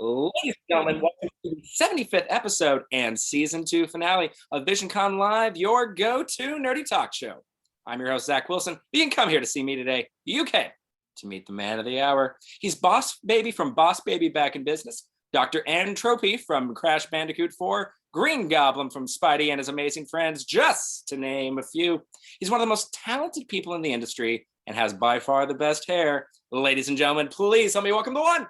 Ladies and gentlemen, welcome to the 75th episode and season 2 finale of Visioncon Live, your go-to nerdy talk show. I'm your host, Zach Wilson. You can come here to see me today. You came to meet the man of the hour. He's Boss Baby from Boss Baby Back in Business, Dr. Entropy from Crash Bandicoot 4, Green Goblin from Spidey and His Amazing Friends, just to name a few. He's one of the most talented people in the industry and has by far the best hair. Ladies and gentlemen, please help me welcome the one,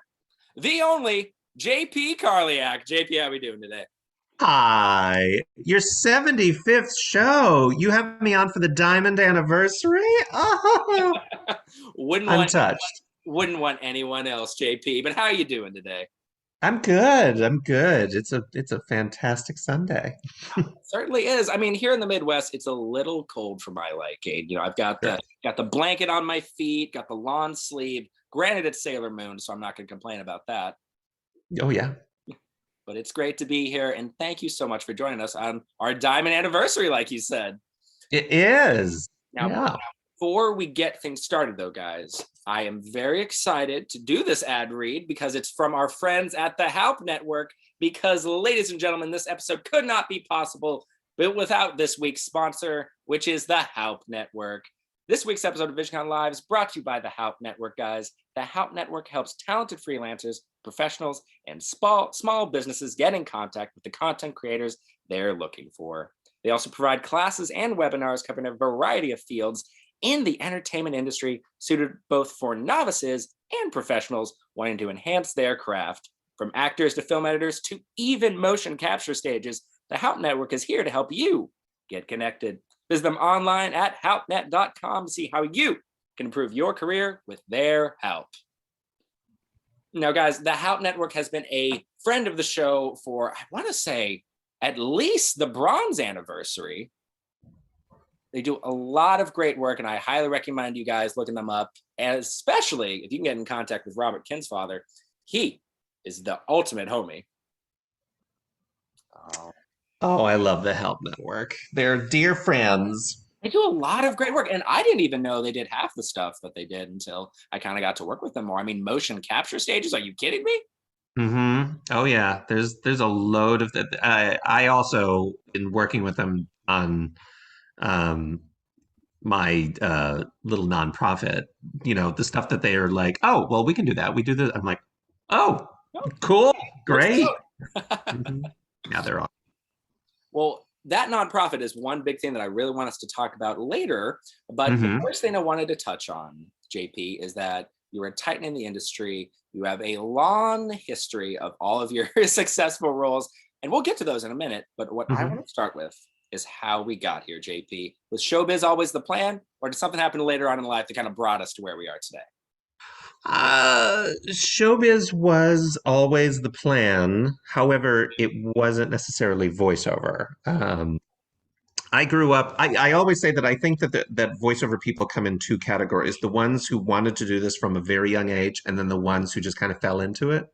the only JP Karliak. JP, how we doing today? Hi, your 75th show. You have me on for the diamond anniversary? Oh, wouldn't I'm want touched. wouldn't want anyone else, JP. But how are you doing today? I'm good. I'm good. It's a fantastic Sunday. Certainly is. I mean, here in the Midwest, it's a little cold for my liking. You know, I've got Sure. the blanket on my feet, got the lawn sleeve. Granted, it's Sailor Moon, so I'm not going to complain about that. Oh yeah. But it's great to be here, and thank you so much for joining us on our diamond anniversary, like you said. It is. Now, Yeah. before we get things started, though, guys, I am very excited to do this ad read because it's from our friends at the Halp Network. Because, ladies and gentlemen, this episode could not be possible but without this week's sponsor, which is the Halp Network. This week's episode of VisionCon Live is brought to you by the Halp Network, guys. The Halp Network helps talented freelancers, professionals, and small businesses get in contact with the content creators they're looking for. They also provide classes and webinars covering a variety of fields in the entertainment industry, suited both for novices and professionals wanting to enhance their craft. From actors to film editors to even motion capture stages, the Halp Network is here to help you get connected. Visit them online at halpnet.com to see how you can improve your career with their help. Now, guys, the Halp Network has been a friend of the show for, I want to say, at least the bronze anniversary. They do a lot of great work, and I highly recommend you guys looking them up, and especially if you can get in contact with Robert Kinsfather. He is the ultimate homie. Oh, I love the Help Network. They're dear friends. They do a lot of great work, and I didn't even know they did half the stuff that they did until I kind of got to work with them more. I mean, motion capture stages, are you kidding me? Mm-hmm. Oh yeah. There's a load of that. I also in working with them on um my little nonprofit, the stuff that they are like, oh, well, we can do that. We do this. I'm like, oh, No, cool, works great. out. Mhm. Yeah, they're all. Well, that nonprofit is one big thing that I really want us to talk about later. But the Hmm. first thing I wanted to touch on, JP, is that you're a titan in the industry. You have a long history of all of your successful roles, and we'll get to those in a minute. But what I Hmm. want to start with is how we got here, JP. Was showbiz always the plan, or did something happen later on in life that kind of brought us to where we are today? Showbiz was always the plan. However, it wasn't necessarily voiceover. I grew up. I always say that I think that voiceover people come in two categories: the ones who wanted to do this from a very young age, and then the ones who just kind of fell into it.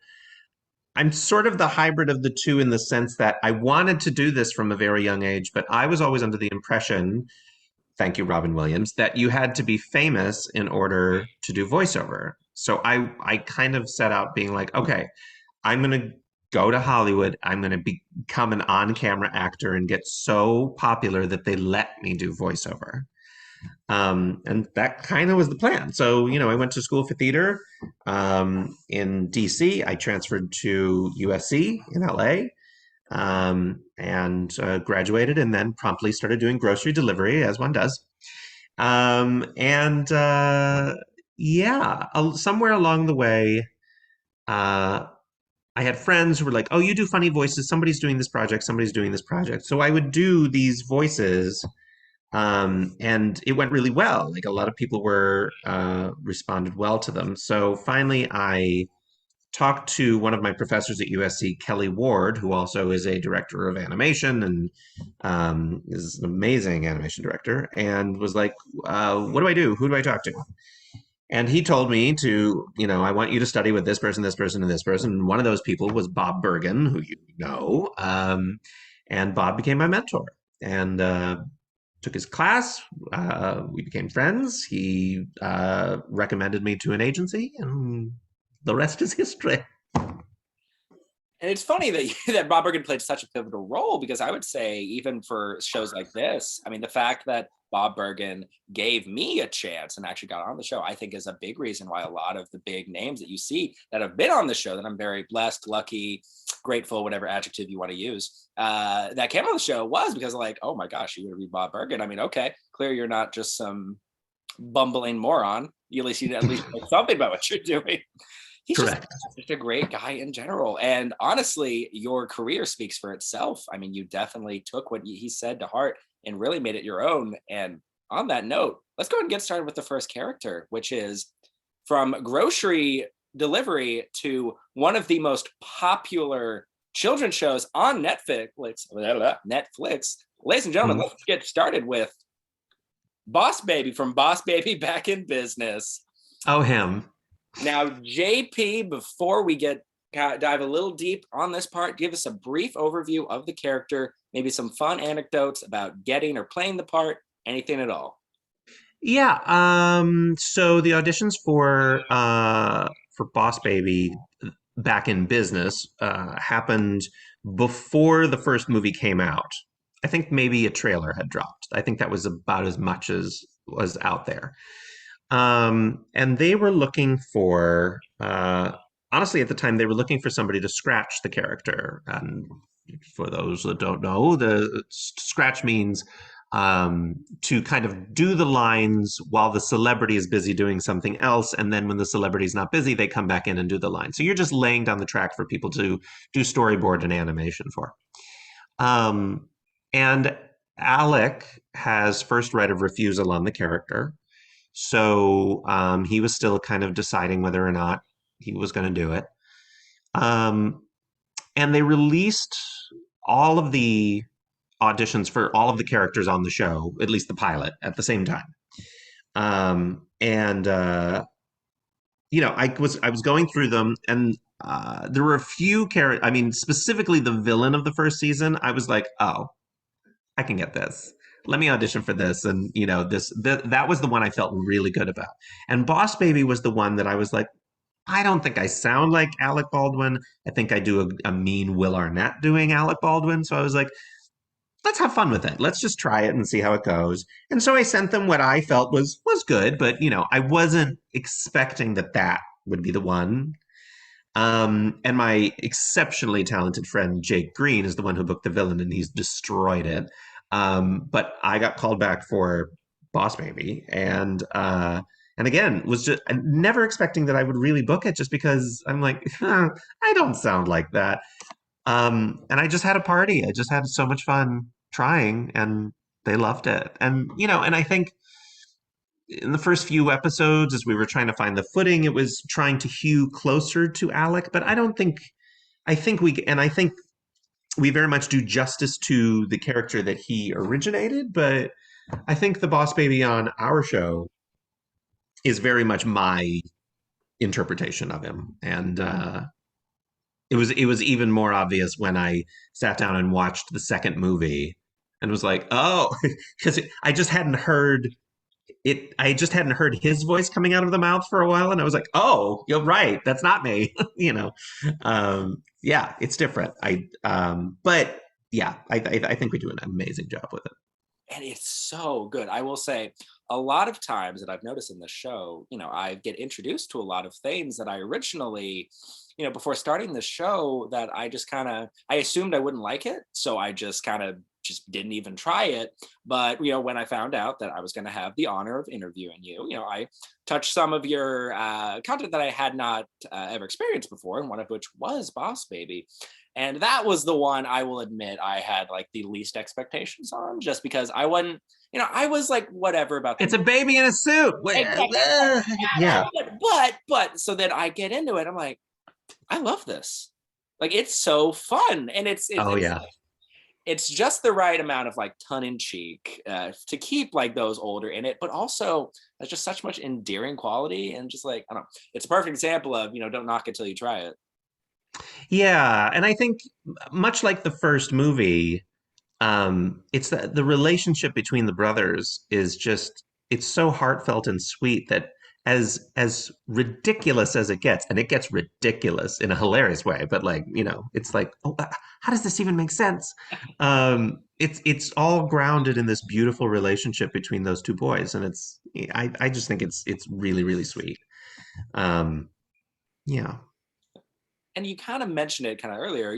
I'm sort of the hybrid of the two in the sense that I wanted to do this from a very young age, but I was always under the impression, thank you, Robin Williams, that you had to be famous in order to do voiceover. So I kind of set out being like, okay, I'm going to go to Hollywood. I'm going to become an on-camera actor and get so popular that they let me do voiceover. And that kind of was the plan. So, I went to school for theater in DC. I transferred to USC in LA and graduated, and then promptly started doing grocery delivery, as one does. And yeah, somewhere along the way, uh, I had friends who were like, "Oh, you do funny voices. Somebody's doing this project. Somebody's doing this project." So I would do these voices, and it went really well. Like a lot of people were responded well to them. So finally, I talked to one of my professors at USC, Kelly Ward, who also is a director of animation and is an amazing animation director, and was like, "What do I do? Who do I talk to?" And he told me to, I want you to study with this person, and this person. And one of those people was Bob Bergen, who you know. And Bob became my mentor and took his class. We became friends. He recommended me to an agency, and the rest is history. And it's funny that that Bob Bergen played such a pivotal role because I would say even for shows like this, I mean, the fact that Bob Bergen gave me a chance and actually got on the show, I think is a big reason why a lot of the big names that you see that have been on the show that I'm very blessed, lucky, grateful, whatever adjective you want to use, that came on the show was because like, oh my gosh, you interviewed Bob Bergen. I mean, okay, clear you're not just some bumbling moron. You at least know something about what you're doing. He's Correct. just a great guy in general. And honestly, your career speaks for itself. I mean, you definitely took what he said to heart and really made it your own. And on that note, let's go ahead and get started with the first character, which is from grocery delivery to one of the most popular children's shows on Netflix. Netflix. Ladies and gentlemen, let's get started with Boss Baby from Boss Baby Back in Business. Oh, him. Now, JP, before we dive a little deep on this part, give us a brief overview of the character, maybe some fun anecdotes about getting or playing the part, anything at all. Yeah. So the auditions for Boss Baby Back in Business happened before the first movie came out. I think maybe a trailer had dropped. I think that was about as much as was out there. And they were looking for, honestly, at the time, they were looking for somebody to scratch the character. And for those that don't know, the scratch means to kind of do the lines while the celebrity is busy doing something else. And then when the celebrity is not busy, they come back in and do the line. So you're just laying down the track for people to do storyboard and animation for. And Alec has first right of refusal on the character. So he was still kind of deciding whether or not he was going to do it. And they released all of the auditions for all of the characters on the show, at least the pilot, at the same time. I was going through them, and there were a few characters. I mean, specifically the villain of the first season. I was like, oh, I can get this. Let me audition for this. And, that was the one I felt really good about. And Boss Baby was the one that I was like, I don't think I sound like Alec Baldwin. I think I do a mean Will Arnett doing Alec Baldwin. So I was like, let's have fun with it. Let's just try it and see how it goes. And so I sent them what I felt was good, but I wasn't expecting that would be the one. And my exceptionally talented friend Jake Green is the one who booked the villain, and he's destroyed it. But I got called back for Boss Baby, and again was just never expecting that I would really book it, just because I'm like, I don't sound like that. And I just had a party. I just had so much fun trying, and they loved it. And and I think in the first few episodes, as we were trying to find the footing, it was trying to hew closer to Alec. But I think we very much do justice to the character that he originated. But I think the Boss Baby on our show is very much my interpretation of him. And it was even more obvious when I sat down and watched the second movie and was like, oh, because I just hadn't heard it. I just hadn't heard his voice coming out of the mouth for a while, and I was like, oh, you're right, that's not me. Yeah, it's different. But yeah, I think we do an amazing job with it. And it's so good. I will say a lot of times that I've noticed in the show, I get introduced to a lot of things that I originally, before starting the show, that I just I assumed I wouldn't like it. So I just just didn't even try it. But, when I found out that I was going to have the honor of interviewing you, I touched some of your content that I had not ever experienced before, and one of which was Boss Baby. And that was the one, I will admit, I had like the least expectations on, just because I wasn't, I was like, whatever about it's a baby in a suit. Yeah. But so then I get into it. I'm like, I love this. Like, it's so fun. And it's just the right amount of like tongue in cheek to keep like those older in it, but also there's just such much endearing quality, and just like, I don't know, it's a perfect example of, don't knock it till you try it. Yeah, and I think much like the first movie, it's the relationship between the brothers is just, it's so heartfelt and sweet that as ridiculous as it gets, and it gets ridiculous in a hilarious way, but like, it's like, oh, how does this even make sense? It's all grounded in this beautiful relationship between those two boys, and I just think it's really, really sweet. Um, yeah. And you kind of mentioned it kind of earlier,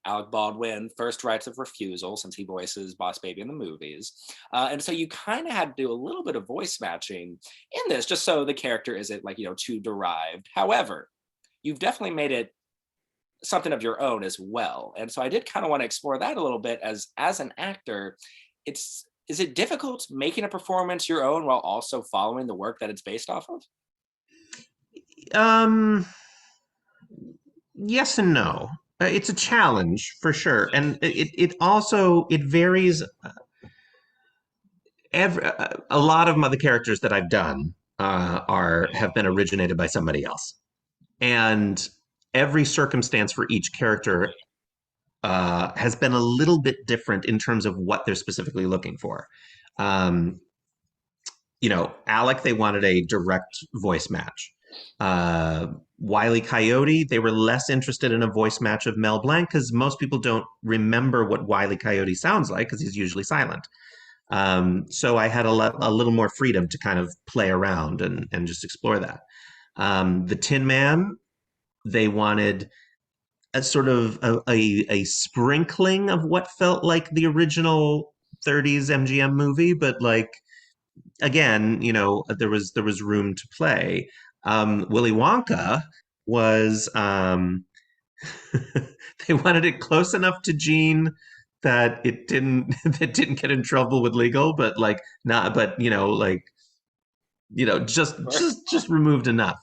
Alec Baldwin, first rights of refusal since he voices Boss Baby in the movies. And so you kind of had to do a little bit of voice matching in this, just so the character isn't like, too derived. However, you've definitely made it something of your own as well. And so I did kind of want to explore that a little bit as an actor. Is it difficult making a performance your own while also following the work that it's based off of? Um, yes and no. It's a challenge for sure, and it also it varies. A lot of the characters that I've done are have been originated by somebody else, and every circumstance for each character has been a little bit different in terms of what they're specifically looking for. Um, Alec, they wanted a direct voice match. Uh, Wiley Coyote, they were less interested in a voice match of Mel Blanc because most people don't remember what Wiley Coyote sounds like because he's usually silent. So I had a little more freedom to kind of play around and just explore that. The Tin Man, they wanted a sort of a sprinkling of what felt like the original 30s MGM movie, but like again, there was room to play. Willy Wonka was they wanted it close enough to Gene that it didn't that didn't get in trouble with legal, but like not, but like just removed enough.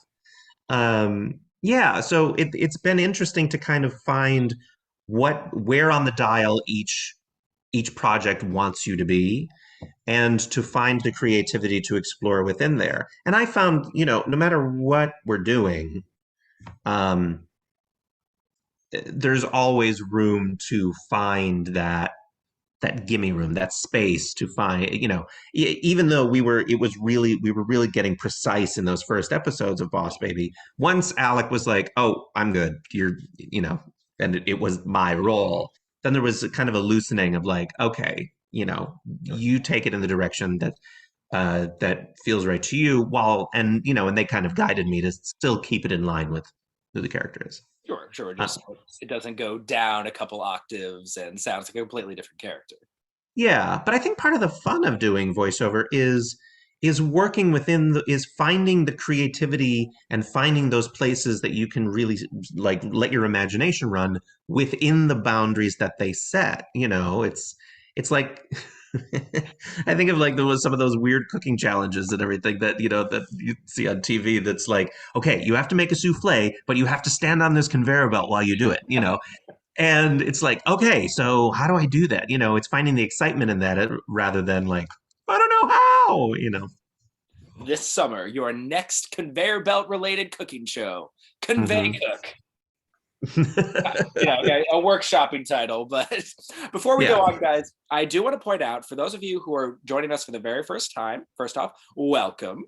Yeah, so it's been interesting to kind of find where on the dial each project wants you to be, and to find the creativity to explore within there. And I found, no matter what we're doing, um, there's always room to find that gimme room, that space to find, even though we were really getting precise in those first episodes of Boss Baby. Once Alec was like, "Oh, I'm good. And it was my role. Then there was a kind of a loosening of like, okay, you take it in the direction that feels right to you, and they kind of guided me to still keep it in line with who the character is. Sure. Just it doesn't go down a couple octaves and sounds like a completely different character. Yeah, but I think part of the fun of doing voiceover is working is finding the creativity and finding those places that you can really like let your imagination run within the boundaries that they set. It's like I think of like there was some of those weird cooking challenges and everything that that you see on TV. That's like, okay, you have to make a souffle, but you have to stand on this conveyor belt while you do it. And it's like, okay, so how do I do that? It's finding the excitement in that rather than like, I don't know how. This summer, your next conveyor belt related cooking show, Convey Mhm. Cook. Okay, a workshopping title. But before we Yeah. go on, guys, I do want to point out for those of you who are joining us for the very first time, first off, welcome.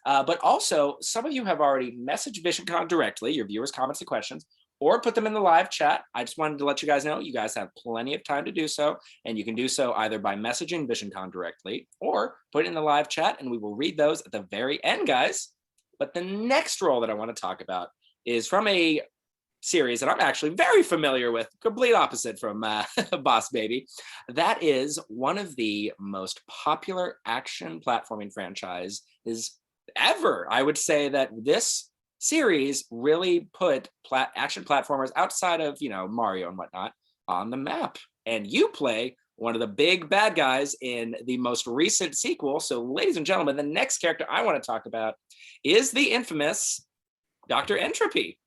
But also, some of you have already messaged Visioncon directly, your viewers' comments and questions, or put them in the live chat. I just wanted to let you guys know you guys have plenty of time to do so. And you can do so either by messaging Visioncon directly or put it in the live chat, and we will read those at the very end, guys. But the next role that I want to talk about is from a series that I'm actually very familiar with, complete opposite from Boss Baby. That is one of the most popular action platforming franchises ever. I would say that this series really put action platformers outside of, Mario and whatnot on the map. And you play one of the big bad guys in the most recent sequel. So, ladies and gentlemen, the next character I want to talk about is the infamous Dr. Entropy.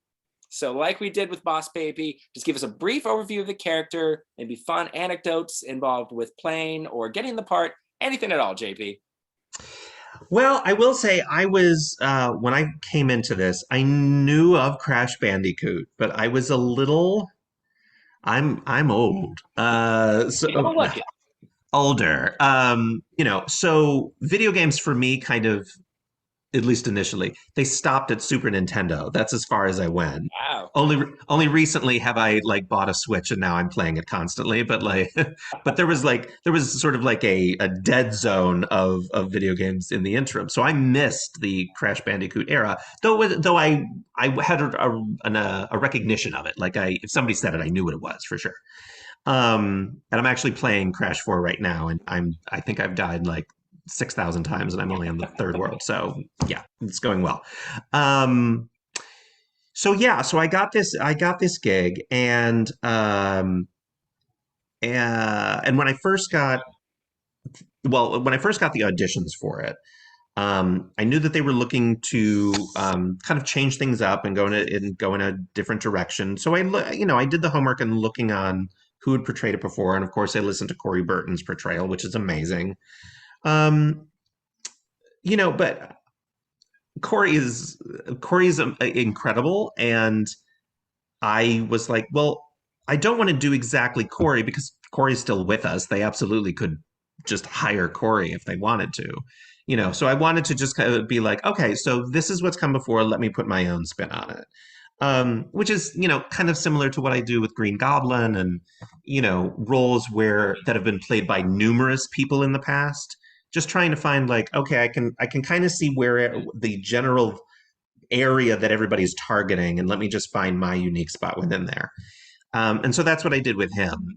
So, like we did with Boss Baby, just give us a brief overview of the character, maybe fun anecdotes involved with playing or getting the part, anything at all, JP. Well, I will say I was when I came into this, I knew of Crash Bandicoot, but I was a little. I'm old, You don't look it. older. So video games for me kind of at least initially. They stopped at Super Nintendo. That's as far as I went. Wow. Only recently have I like bought a Switch and now I'm playing it constantly. But like, but there was sort of like a dead zone of video games in the interim. So I missed the Crash Bandicoot era. Though I had a recognition of it. Like if somebody said it, I knew what it was for sure. And I'm actually playing Crash 4 right now, and I think I've died like 6,000 times, and I'm only on the third world. So yeah, it's going well. Um, so yeah, so I got this gig, and when I first got when I first got the auditions for it, I knew that they were looking to kind of change things up and go in a different direction. So I did the homework and looking on who had portrayed it before, and of course I listened to Corey Burton's portrayal, which is amazing. Um, but Corey's incredible, and I was like, well, I don't want to do exactly Corey because Corey's still with us. They absolutely could just hire Corey if they wanted to, So I wanted to just kind of be like, okay, so this is what's come before. Let me put my own spin on it. Which is, kind of similar to what I do with Green Goblin and, roles that have been played by numerous people in the past. Just trying to find like, okay, I can kind of see where the general area that everybody's targeting, and let me just find my unique spot within there. And so that's what I did with him.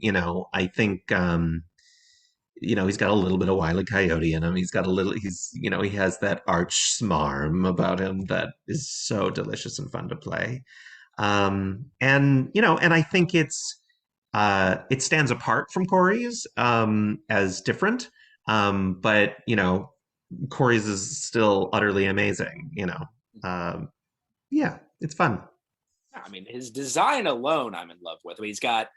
I think he's got a little bit of Wile E. Coyote in him. He has that arch smarm about him that is so delicious and fun to play. And I think it stands apart from Corey's as different. But Corey's is still utterly amazing. Yeah, it's fun. I mean, his design alone, I'm in love with. I mean,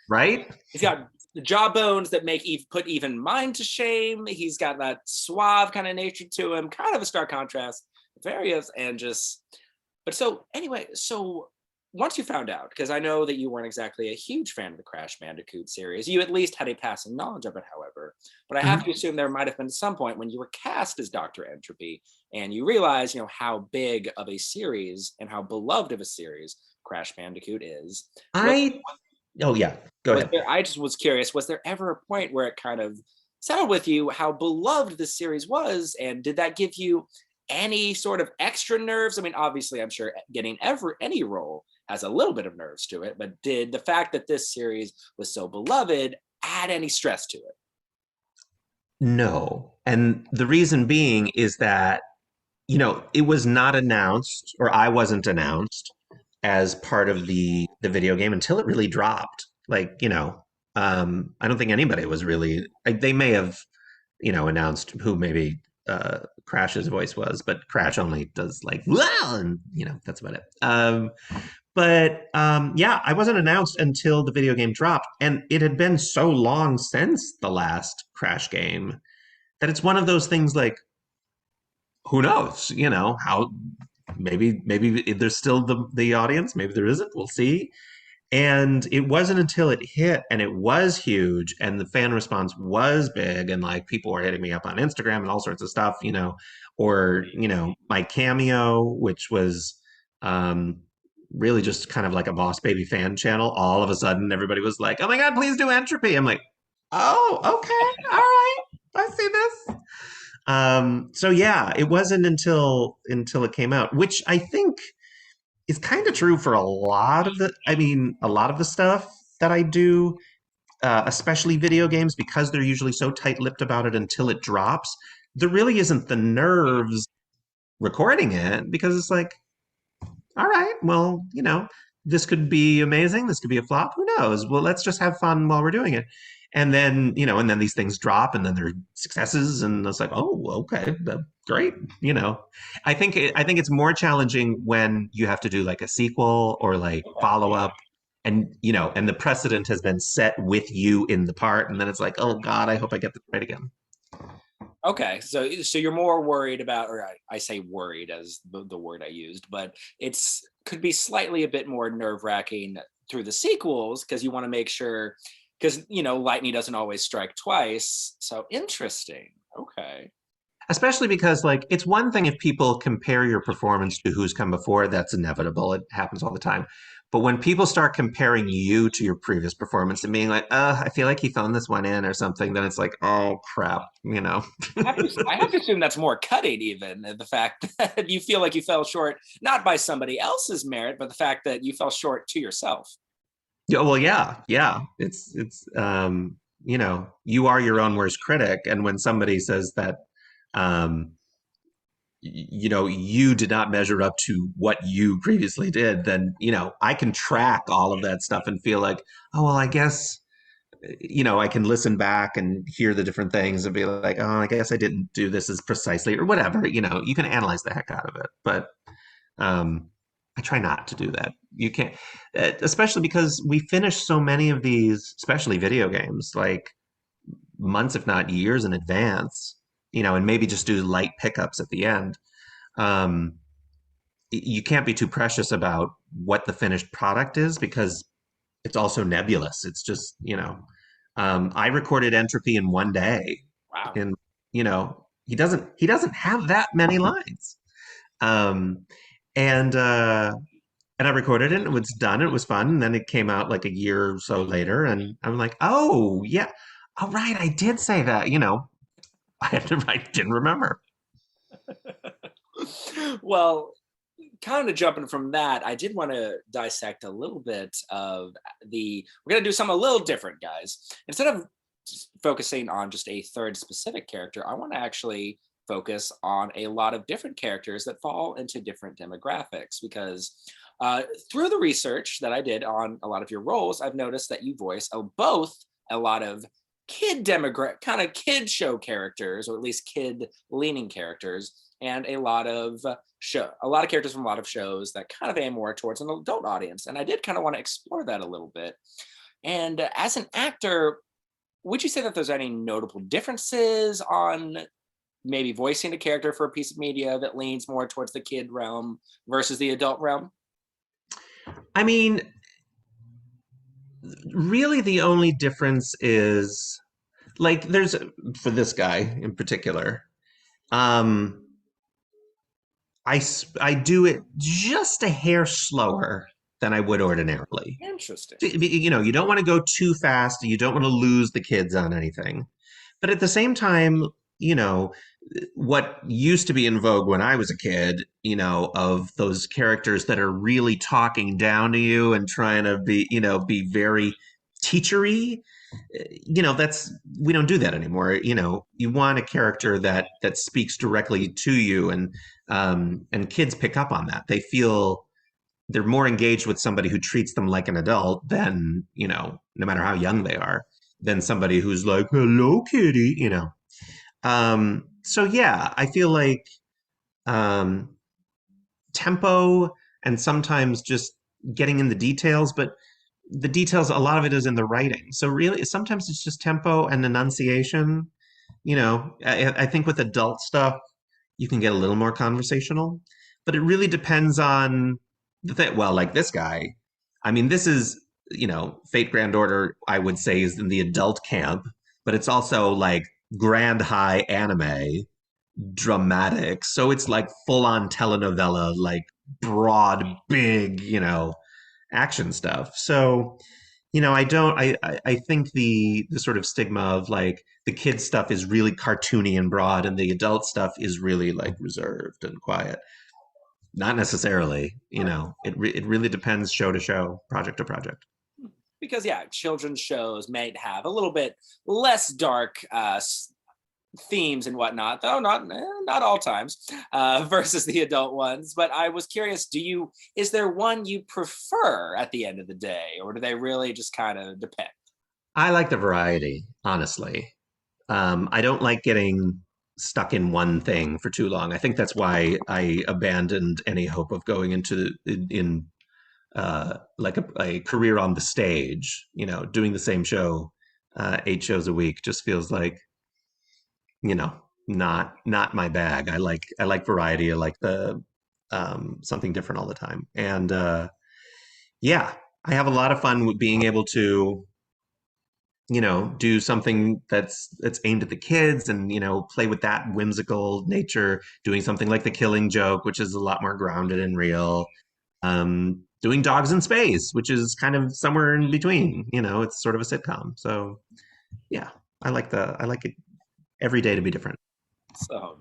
Right? he's got the jawbones that put even mine to shame. He's got that suave kind of nature to him, kind of a stark contrast, various and just. But so anyway, so once you found out, because I know that you weren't exactly a huge fan of the Crash Bandicoot series, you at least had a passing knowledge of it, however. But I have to assume there might have been some point when you were cast as Dr. Entropy and you realize, how big of a series and how beloved of a series Crash Bandicoot is. Oh yeah, go ahead. I just was curious, was there ever a point where it kind of settled with you how beloved the series was? And did that give you any sort of extra nerves? I mean, obviously, I'm sure getting any role has a little bit of nerves to it, but did the fact that this series was so beloved add any stress to it? No. And the reason being is that, it was not announced, or I wasn't announced as part of the video game until it really dropped. Like, I don't think anybody was really, they may have, announced who maybe Crash's voice was, but Crash only does like, well, and, that's about it. But yeah, I wasn't announced until the video game dropped. And it had been so long since the last Crash game that it's one of those things like, who knows, how maybe there's still the audience, maybe there isn't, we'll see. And it wasn't until it hit and it was huge and the fan response was big and like people were hitting me up on Instagram and all sorts of stuff, or, my cameo, which was really just kind of like a Boss Baby fan channel. All of a sudden, everybody was like, oh my God, please do Entropy. I'm like, oh, okay. All right. I see this. So yeah, it wasn't until it came out, which I think is kind of true for a lot of the stuff that I do, especially video games, because they're usually so tight-lipped about it until it drops. There really isn't the nerves recording it because it's like, all right, well, this could be amazing. This could be a flop. Who knows? Well, let's just have fun while we're doing it. And then these things drop and then they're successes. And it's like, oh, okay, great. I think it's more challenging when you have to do like a sequel or like follow up and the precedent has been set with you in the part. And then it's like, oh God, I hope I get this right again. Okay, so you're more worried about, or I say worried as the word I used, but could be slightly a bit more nerve wracking through the sequels because you want to make sure, because lightning doesn't always strike twice. So interesting. Okay. Especially because, like, it's one thing if people compare your performance to who's come before, that's inevitable. It happens all the time. But when people start comparing you to your previous performance and being like, I feel like he phoned this one in or something, then it's like, oh crap, you know. I have to assume that's more cutting, even the fact that you feel like you fell short, not by somebody else's merit, but the fact that you fell short to yourself. Yeah, well, yeah, yeah. You know, you are your own worst critic, and when somebody says that, um, you know, you did not measure up to what you previously did, then, you know, I can track all of that stuff and feel like, oh, well, I guess, you know, I can listen back and hear the different things and be like, oh, I guess I didn't do this as precisely or whatever. You know, you can analyze the heck out of it, but um, I try not to do that. You can't, especially because we finish so many of these, especially video games, like months, if not years in advance, you know, and maybe just do light pickups at the end. Um, you can't be too precious about what the finished product is because it's also nebulous. It's just, you know, I recorded Entropy in one day, Wow. and you know, he doesn't have that many lines. Um, and and I recorded it and it was done. It was fun. And then it came out like a year or so later, and I'm like, oh yeah, all right, I did say that. You know, I didn't remember. Well, kind of jumping from that, I did want to dissect a little bit of we're going to do something a little different, guys. Instead of focusing on just a third specific character, I want to actually focus on a lot of different characters that fall into different demographics because through the research that I did on a lot of your roles, I've noticed that you voice both a lot of kid demographic, kind of kid show characters, or at least kid leaning characters, and a lot of characters from a lot of shows that kind of aim more towards an adult audience. And I did kind of want to explore that a little bit. And as an actor, would you say that there's any notable differences on maybe voicing a character for a piece of media that leans more towards the kid realm versus the adult realm? I mean, really, the only difference is like there's for this guy in particular. Um, I do it just a hair slower than I would ordinarily. Interesting. You know, you don't want to go too fast. You don't want to lose the kids on anything. But at the same time, you know, what used to be in vogue when I was a kid, you know, of those characters that are really talking down to you and trying to be, you know, be very teachery, you know, that's we don't do that anymore. You know, you want a character that speaks directly to you, and kids pick up on that. They feel they're more engaged with somebody who treats them like an adult than, you know, no matter how young they are, than somebody who's like, hello, kitty, you know. So yeah, I feel like um, tempo and sometimes just getting in the details, but the details, a lot of it is in the writing. So really, sometimes it's just tempo and enunciation. You know, I think with adult stuff, you can get a little more conversational, but it really depends on the thing. Well, like this guy, I mean, this is, you know, Fate Grand Order, I would say, is in the adult camp, but it's also like grand high anime, dramatic. So it's like full on telenovela, like broad, big, you know, action stuff. So, you know, I think the sort of stigma of like the kids stuff is really cartoony and broad and the adult stuff is really like reserved and quiet. Not necessarily, you know. It really depends show to show, project to project. Because yeah, children's shows may have a little bit less dark themes and whatnot, though not all times, versus the adult ones. But I was curious, is there one you prefer at the end of the day, or do they really just kind of depend? I like the variety, honestly. I don't like getting stuck in one thing for too long. I think that's why I abandoned any hope of going into in like a career on the stage. You know, doing the same show, 8 shows a week, just feels like, you know, not my bag. I like variety. I like the something different all the time. And yeah, I have a lot of fun with being able to do something that's aimed at the kids and, play with that whimsical nature, doing something like the Killing Joke, which is a lot more grounded and real. Doing Dogs in Space, which is kind of somewhere in between, it's sort of a sitcom. So yeah, I like it every day to be different. So,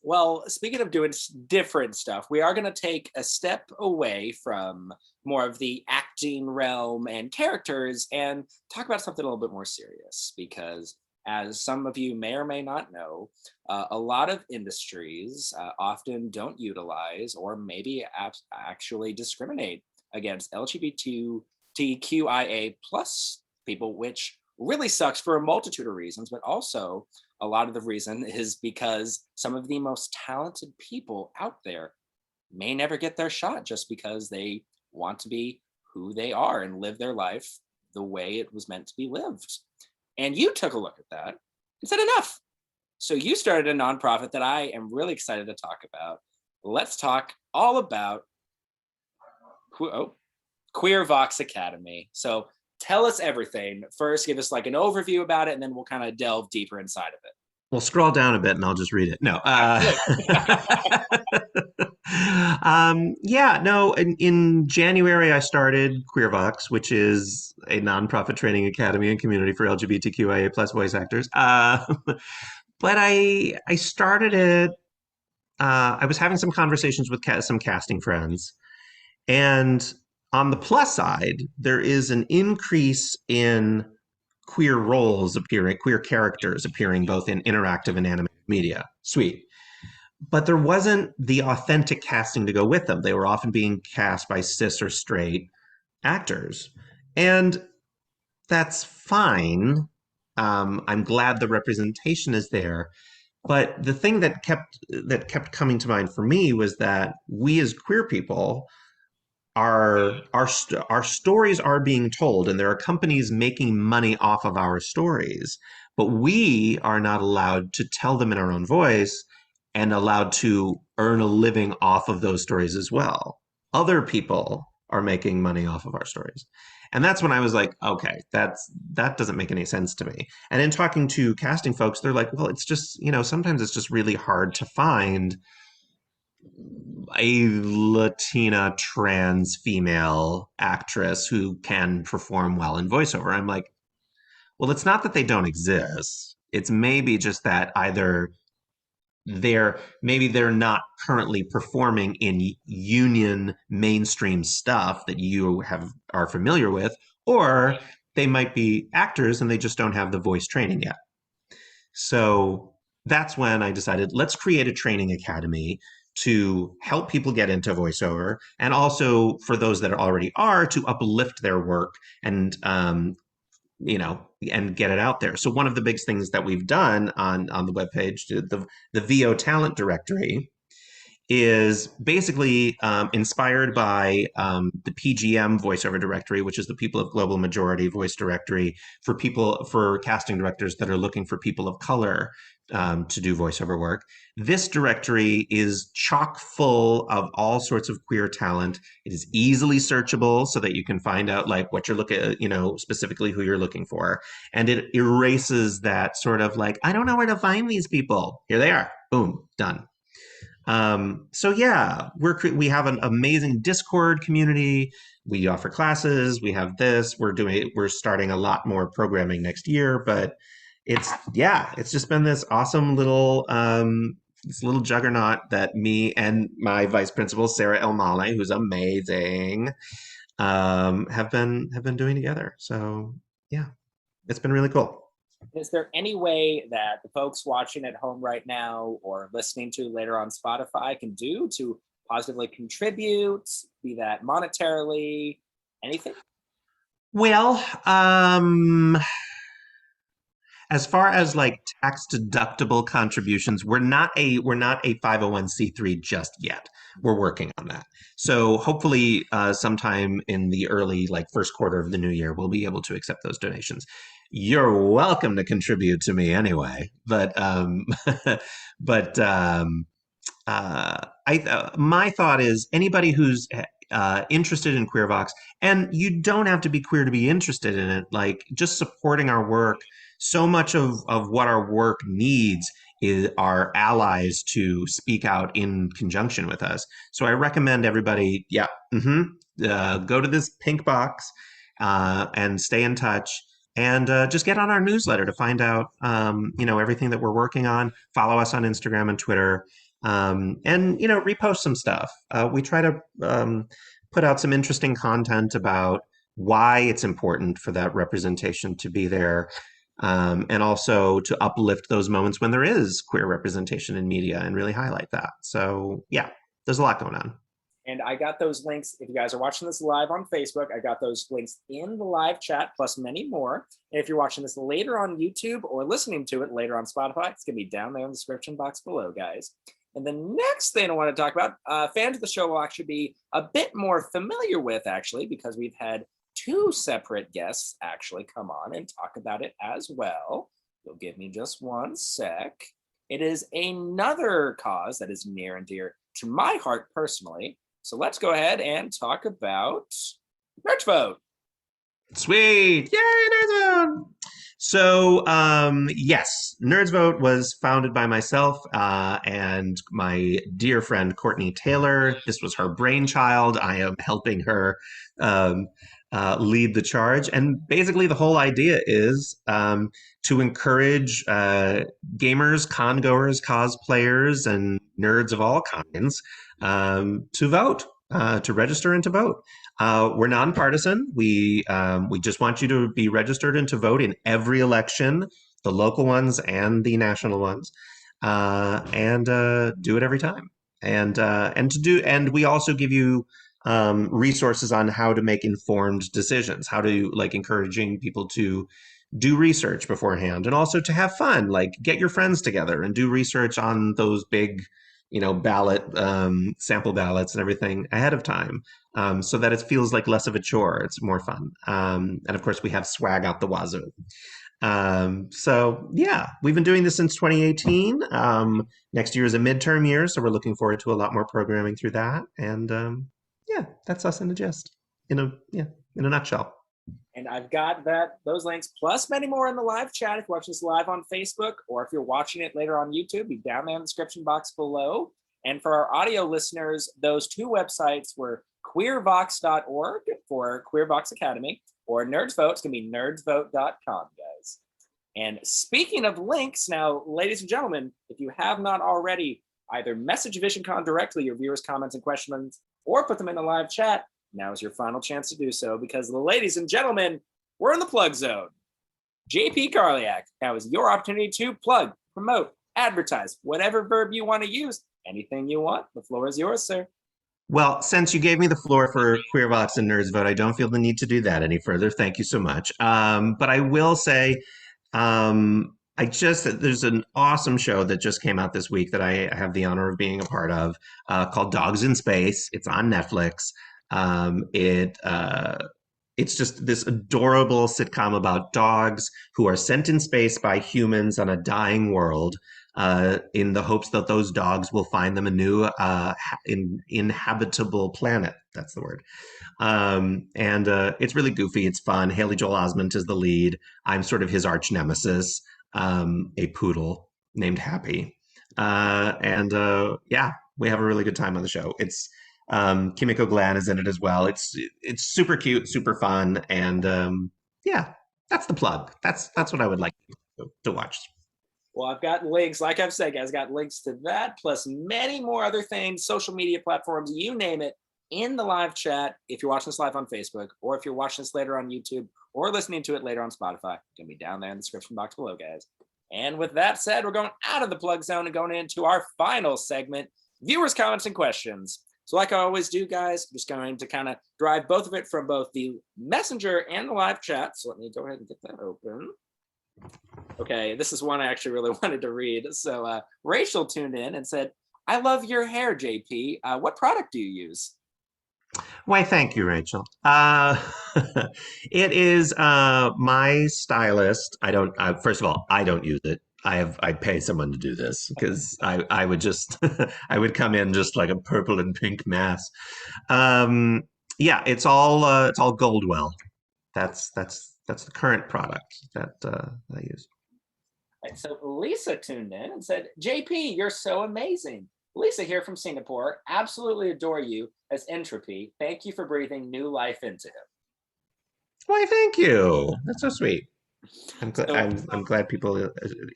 well, speaking of doing different stuff, we are going to take a step away from more of the acting realm and characters and talk about something a little bit more serious. Because, as some of you may or may not know, a lot of industries often don't utilize or maybe actually discriminate against LGBTQIA plus people, which really sucks for a multitude of reasons, but also a lot of the reason is because some of the most talented people out there may never get their shot just because they want to be who they are and live their life the way it was meant to be lived. And you took a look at that and said enough. So you started a nonprofit that I am really excited to talk about. Let's talk all about Queer Vox Academy. So tell us everything. First, give us like an overview about it, and then we'll kind of delve deeper inside of it. Well, scroll down a bit and I'll just read it. No. Yeah, no, in January, I started QueerVox, which is a nonprofit training academy and community for LGBTQIA plus voice actors. But I started it, I was having some conversations with some casting friends. And on the plus side, there is an increase in queer roles appearing, queer characters appearing both in interactive and animated media. Sweet. But there wasn't the authentic casting to go with them. They were often being cast by cis or straight actors. And that's fine. I'm glad the representation is there. But the thing that kept coming to mind for me was that we as queer people our stories are being told, and there are companies making money off of our stories, but we are not allowed to tell them in our own voice and allowed to earn a living off of those stories as well. Other people are making money off of our stories. And that's when I was like, okay, that doesn't make any sense to me. And in talking to casting folks, they're like, well, it's just, sometimes it's just really hard to find a Latina trans female actress who can perform well in voiceover. I'm like, well, it's not that they don't exist. It's maybe just that either they're not currently performing in union mainstream stuff that you are familiar with, or they might be actors and they just don't have the voice training yet. So that's when I decided, let's create a training academy to help people get into voiceover, and also for those that already are, to uplift their work and and get it out there. So one of the big things that we've done on the webpage, the VO talent directory, is basically inspired by the PGM voiceover directory, which is the People of Global Majority voice directory for casting directors that are looking for people of color to do voiceover work. This directory is chock full of all sorts of queer talent. It is easily searchable so that you can find out like what you're looking at, specifically who you're looking for. And it erases that sort of like, I don't know where to find these people. Here they are. Boom, done. So yeah, we have an amazing Discord community. We offer classes. We have this. We're starting a lot more programming next year. But it's just been this awesome little juggernaut that me and my vice principal Sarah El Male, who's amazing, have been doing together. So yeah, it's been really cool. Is there any way that the folks watching at home right now or listening to later on Spotify can do to positively contribute, be that monetarily, anything? Well, as far as like tax deductible contributions, we're not a 501c3 just yet. We're working on that. So hopefully sometime in the early like first quarter of the new year, we'll be able to accept those donations. You're welcome to contribute to me anyway. But my thought is anybody who's interested in Queer Vox. And you don't have to be queer to be interested in it. Like just supporting our work, so much of what our work needs is our allies to speak out in conjunction with us. So I recommend everybody, go to this pink box and stay in touch. And just get on our newsletter to find out, everything that we're working on. Follow us on Instagram and Twitter, and repost some stuff. We try to put out some interesting content about why it's important for that representation to be there, and also to uplift those moments when there is queer representation in media and really highlight that. So yeah, there's a lot going on. And I got those links. If you guys are watching this live on Facebook, I got those links in the live chat, plus many more. And if you're watching this later on YouTube or listening to it later on Spotify, it's going to be down there in the description box below, guys. And the next thing I want to talk about, fans of the show will actually be a bit more familiar with, actually, because we've had two separate guests actually come on and talk about it as well. You'll give me just one sec. It is another cause that is near and dear to my heart personally. So let's go ahead and talk about Merch Vote. Sweet. Yay, Nerds Vote. So, yes, Nerds Vote was founded by myself and my dear friend, Courtney Taylor. This was her brainchild. I am helping her lead the charge. And basically, the whole idea is to encourage gamers, con-goers, cosplayers, and nerds of all kinds to vote, to register and to vote. We're nonpartisan. We just want you to be registered and to vote in every election, the local ones and the national ones, and do it every time. And we also give you resources on how to make informed decisions, how to encouraging people to do research beforehand, and also to have fun, like get your friends together and do research on those big ballot sample ballots and everything ahead of time, so that it feels like less of a chore. It's more fun. And of course, we have swag out the wazoo. So yeah, we've been doing this since 2018. Next year is a midterm year, so we're looking forward to a lot more programming through that. And yeah, that's us in a gist, in a nutshell. And I've got those links plus many more in the live chat if you're watching this live on Facebook, or if you're watching it later on YouTube, be down there in the description box below. And for our audio listeners, those two websites were queervox.org for Queer Vox Academy, or Nerds Vote. It's going to be nerdsvote.com, guys. And speaking of links, now, ladies and gentlemen, if you have not already, either message Visioncon directly your viewers' comments and questions, or put them in the live chat. Now is your final chance to do so, because, ladies and gentlemen, we're in the plug zone. JP Karliak, now is your opportunity to plug, promote, advertise, whatever verb you want to use, anything you want. The floor is yours, sir. Well, since you gave me the floor for Queer Vox and Nerds Vote, I don't feel the need to do that any further. Thank you so much. But I will say, there's an awesome show that just came out this week that I have the honor of being a part of, called Dogs in Space. It's on Netflix. It's just this adorable sitcom about dogs who are sent in space by humans on a dying world, in the hopes that those dogs will find them a new inhabitable planet. That's the word. And it's really goofy. It's fun. Haley Joel Osment is the lead. I'm sort of his arch nemesis, a poodle named Happy. Yeah, we have a really good time on the show. It's Kimiko Glenn is in it as well. It's super cute, super fun, and yeah, that's the plug. That's what I would like to watch. Well, I've got links, like I've said, guys, got links to that, plus many more other things, social media platforms, you name it, in the live chat. If you're watching this live on Facebook, or if you're watching this later on YouTube, or listening to it later on Spotify, it's going to be down there in the description box below, guys. And with that said, we're going out of the plug zone and going into our final segment, viewers' comments and questions. So like I always do, guys, I'm just going to kind of drive both of it from both the messenger and the live chat. So let me go ahead and get that open. Okay, this is one I actually really wanted to read. So Rachel tuned in and said, "I love your hair, JP. What product do you use?" Why, thank you, Rachel. It is my stylist. I don't. First of all, I don't use it. I'd pay someone to do this because I would just I would come in just like a purple and pink mass. Um, yeah, it's all Goldwell. That's the current product that I use. Right, so Lisa tuned in and said, JP, you're so amazing. Lisa here from Singapore. Absolutely adore you as Entropy. Thank you for breathing new life into him. Why, thank you. That's so sweet. So, I'm glad people.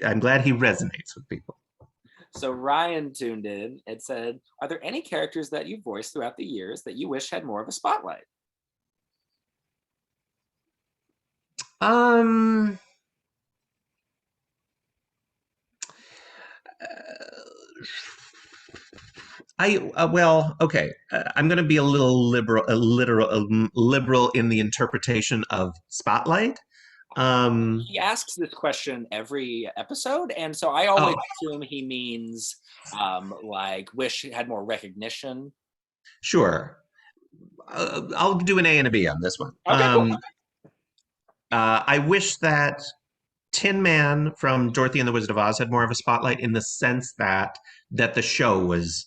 I'm glad he resonates with people. so Ryan tuned in and said, are there any characters that you voiced throughout the years that you wish had more of a spotlight? Um, well, okay. I'm going to be a little liberal in the interpretation of spotlight. Um, He asks this question every episode, and so I always oh, assume he means like wish he had more recognition. sure. I'll do an A and a B on this one. Okay, cool. I wish that Tin Man from Dorothy and the Wizard of Oz had more of a spotlight in the sense that the show was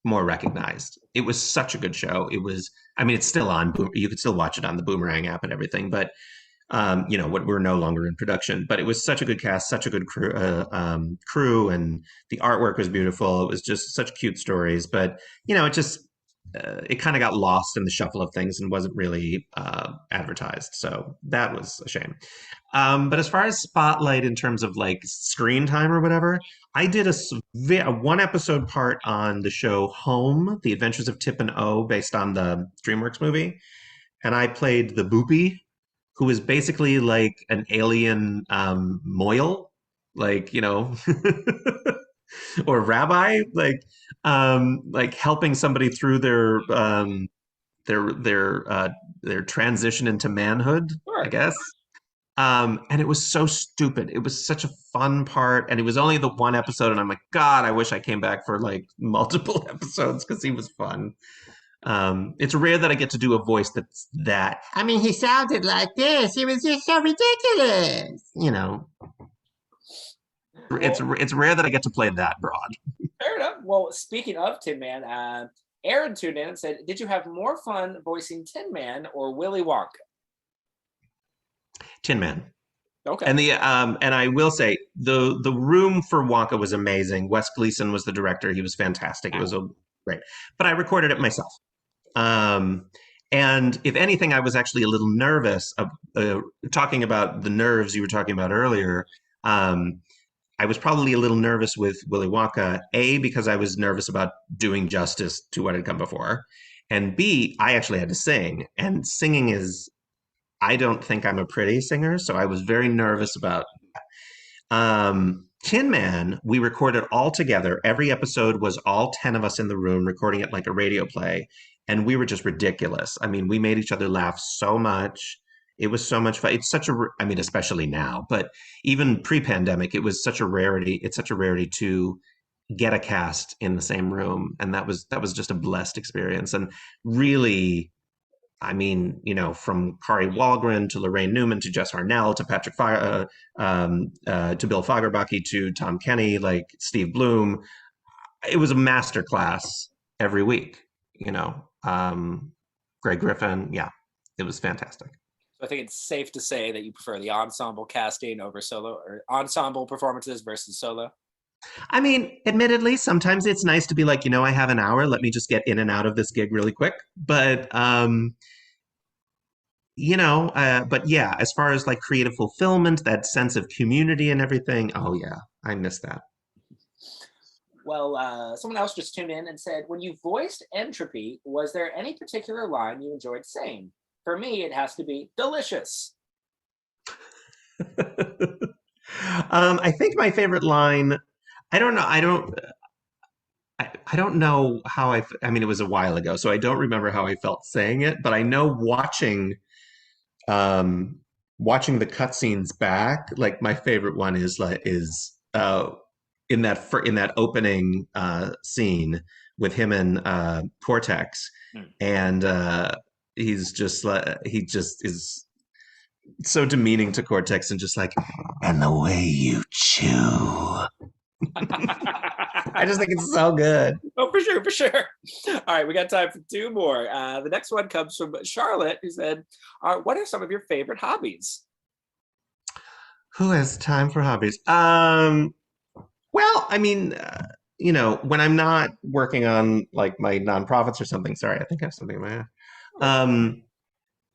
more recognized. It was such a good show. It was, I mean, it's still on. You could still watch it on the Boomerang app and everything. But you know, what we're no longer in production. But it was such a good cast, such a good crew, and the artwork was beautiful. It was just such cute stories. But you know, it kind of got lost in the shuffle of things and wasn't really advertised. So that was a shame. But as far as spotlight in terms of like screen time or whatever, I did a one episode part on the show Home, The Adventures of Tip and O, based on the DreamWorks movie, and I played the Boopy, who is basically like an alien Moyle, like you know, or rabbi, like helping somebody through their their transition into manhood, I Sure. guess. And it was so stupid. It was such a fun part, and it was only the one episode, and I'm like, God, I wish I came back for like multiple episodes because he was fun. It's rare that I get to do a voice that's that. I mean, he sounded like this. He was just so ridiculous. You know, Well, it's rare that I get to play that broad. fair enough. Well, speaking of Tin Man, Aaron tuned in and said, did you have more fun voicing Tin Man or Willy Wonka? Tin Man. Okay. And I will say the room for Wonka was amazing. Wes Gleason was the director. He was fantastic. It was a great. But I recorded it myself. Um, and if anything, I was actually a little nervous of talking about the nerves you were talking about earlier. Um, I was probably a little nervous with Willy Wonka, A, because I was nervous about doing justice to what had come before. And B, I actually had to sing. And singing is, I don't think I'm a pretty singer. So I was very nervous about Tin Man, we recorded all together. Every episode was all 10 of us in the room recording it like a radio play. And we were just ridiculous. I mean, we made each other laugh so much. It was so much fun. It's such a, I mean, especially now, but even pre pandemic, it was such a rarity. It's such a rarity to get a cast in the same room. And that was just a blessed experience. And really, I mean, you know, from Kari Walgren to Lorraine Newman to Jess Harnell to to Bill Fagerbakke to Tom Kenny, like Steve Bloom, it was a master class every week. You know, Greg Griffin, yeah, it was fantastic. So I think it's safe to say that you prefer the ensemble casting over solo or ensemble performances versus solo. I mean, admittedly, sometimes it's nice to be like, you know, I have an hour. Let me just get in and out of this gig really quick. But you know, but yeah, as far as like creative fulfillment, that sense of community and everything, oh yeah, I miss that. Well, someone else just tuned in and said, when you voiced Entropy, was there any particular line you enjoyed saying? For me, it has to be delicious. I think my favorite line, I don't know, I don't know how I mean, it was a while ago, so I don't remember how I felt saying it, but I know um, watching the cutscenes back, like my favorite one is in that opening scene with him and Cortex, Hmm. and he's just like he just is so demeaning to Cortex and just like, and the way you chew. I just think it's so good. Oh, for sure, for sure. All right, we got time for two more. The next one comes from Charlotte, who said, what are some of your favorite hobbies? Who has time for hobbies? Well, I mean, when I'm not working on like my nonprofits or something. Sorry, I think I have something in my head. Um,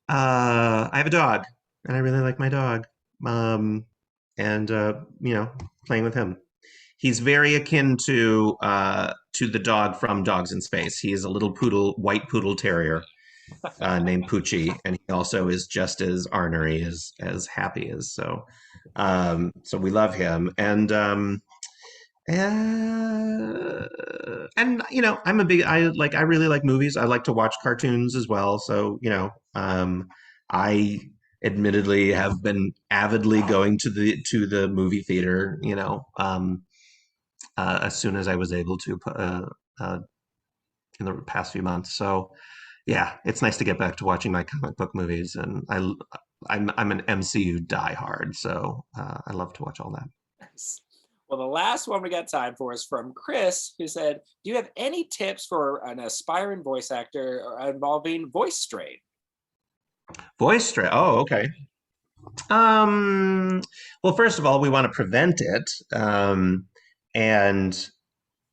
I have a dog, and I really like my dog. Um, and playing with him. He's very akin to the dog from Dogs in Space. He is a little poodle, white poodle terrier named Poochie, and he also is just as ornery as Happy is. So we love him, and I really like movies. I like to watch cartoons as well. So I admittedly have been avidly going to the movie theater. As soon as I was able to uh, in the past few months. So yeah, it's nice to get back to watching my comic book movies, and I'm an MCU diehard, so I love to watch all that. Well, the last one we got time for is from Chris, who said, do you have any tips for an aspiring voice actor involving voice strain? Voice stray. Oh, okay. Um, well, first of all, we want to prevent it, and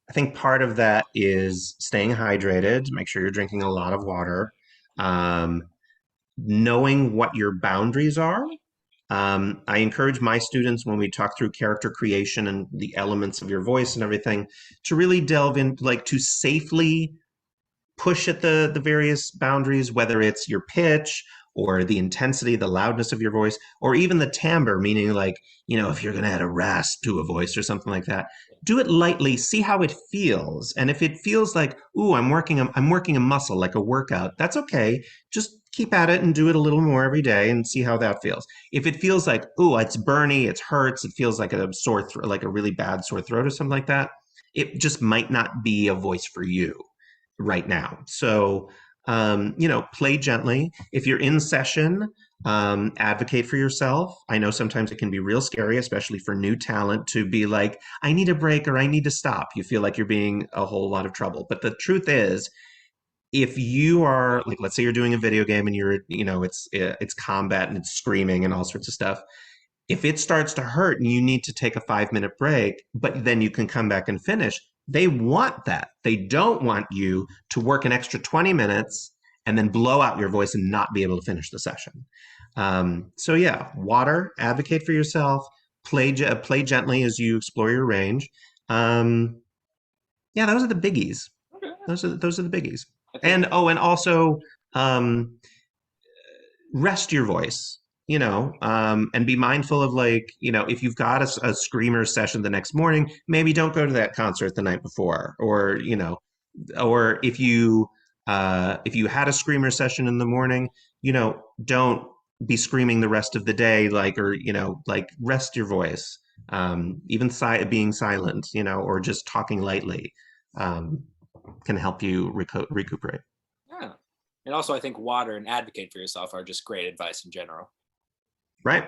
I think part of that is staying hydrated. Make sure you're drinking a lot of water. Um, Knowing what your boundaries are. I encourage my students when we talk through character creation and the elements of your voice and everything to really delve in, like to safely push at the various boundaries, whether it's your pitch or the intensity, the loudness of your voice, or even the timbre, meaning like, if you're going to add a rasp to a voice or something like that, do it lightly, see how it feels. And if it feels like, ooh, I'm working a muscle like a workout, that's okay. Just keep at it and do it a little more every day and see how that feels. If it feels like, ooh, it's burny, it hurts, it feels like a sore throat, like a really bad sore throat or something like that, it just might not be a voice for you right now. So, play gently. If you're in session, advocate for yourself. I know sometimes it can be real scary, especially for new talent, to be like, I need a break or I need to stop. You feel like you're being a whole lot of trouble. But the truth is, if you are like, let's say you're doing a video game and it's combat and it's screaming and all sorts of stuff, if it starts to hurt and you need to take a 5-minute break, but then you can come back and finish, they want that. They don't want you to work an extra 20 minutes and then blow out your voice and not be able to finish the session. So yeah, water, advocate for yourself, play gently as you explore your range. Yeah, those are the biggies. Okay. Those are the biggies. I And also um, rest your voice, and be mindful of, like, if you've got a screamer session the next morning, maybe don't go to that concert the night before, or if you had a screamer session in the morning, don't be screaming the rest of the day, like, or like, rest your voice. Even being silent, or just talking lightly, um, can help you recuperate. yeah. And also, I think water and advocate for yourself are just great advice in general. Right.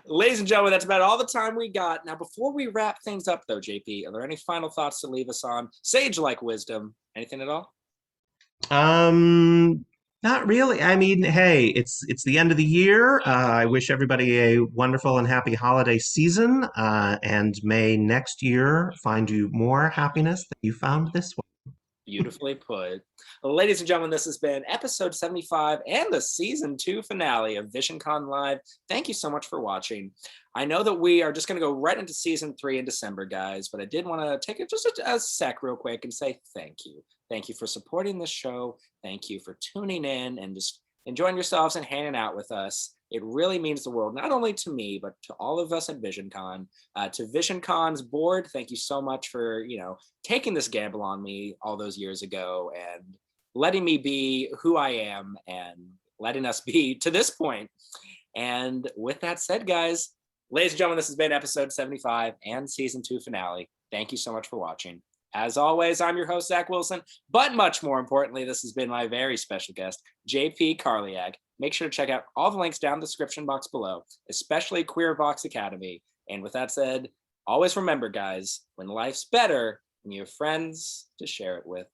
Ladies and gentlemen, that's about all the time we got. Now, before we wrap things up, though, JP, are there any final thoughts to leave us on? Sage-like wisdom. Anything at all? Um, Not really. I mean, hey, it's the end of the year. I wish everybody a wonderful and happy holiday season, and may next year find you more happiness than you found this one. Beautifully put. Well, ladies and gentlemen, this has been episode 75 and the season 2 finale of Visioncon Live. Thank you so much for watching. I know that we are just going to go right into season 3 in December, guys, but I did want to take it just a sec real quick and say thank you. Thank you for supporting this show. Thank you for tuning in and just enjoying yourselves and hanging out with us. It really means the world, not only to me, but to all of us at Visioncon. To Visioncon's board, thank you so much for, taking this gamble on me all those years ago and letting me be who I am and letting us be to this point. And with that said, guys, ladies and gentlemen, this has been episode 75 and season 2 finale. Thank you so much for watching. As always, I'm your host, Zach Wilson, but much more importantly, this has been my very special guest, JP Karliak. make sure to check out all the links down in the description box below, especially Queer Vox Academy. And with that said, always remember, guys, when life's better, when you have friends to share it with.